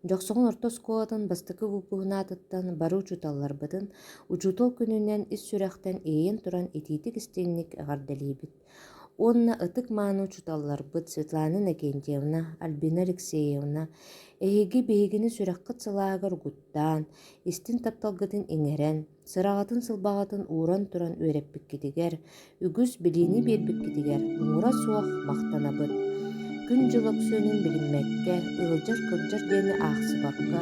Жоксоҕун орто скуолатын бастакы бупуһунаатыттан бары учуталларбытын, учутол күнүнэн ис сүрэхтэн эйен туран итиитик истиңник аҕардалиибит. Онна ытык мааны учуталларбыт Светлана Иннокентьевна, Альбина Алексеевна эһиги биһигини сүрэххит салаагаар гуттаан, истин тапталгытын иҥэрэн, сыраҕатын сылбаҕатын ууран туран үөрэппиккитигэр, үгүс билиини биэрбиккитигэр уҥура суох махтанабыт. Күн жылык сөнүн билиммэкке, ыалдьар кылдьар диэни аахсыбакка,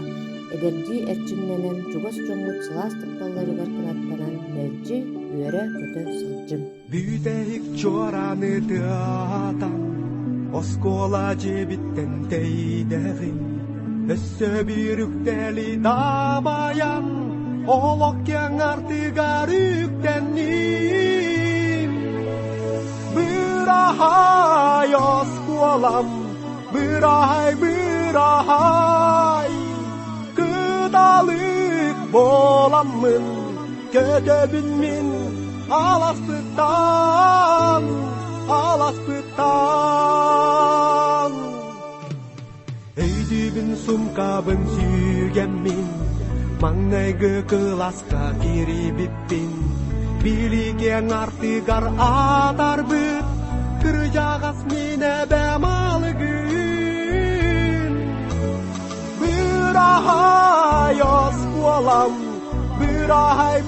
эдэрдии эрчимнэнэн чугас дьоҥмут сылаас тапталларыгар кынаттанан мэлдьи үөрэ көтө сылдьым. Бүйтэйик чуараны тыатан, оскола жебиттен тейдägi. Өссө бирүктели дамаян, олок яңартыгар үктенним. Бырахай осколам, бырахай, кыдалык боламмын, көтөбүн мен аласпыттан. Өйдүбүн сумкабын сүйгенмин, маңнайгы кыласка кирибиппин. Билиген артыгар атарбыт, кыржагас мине бемалыгын. Бырахай осколам, бырахай.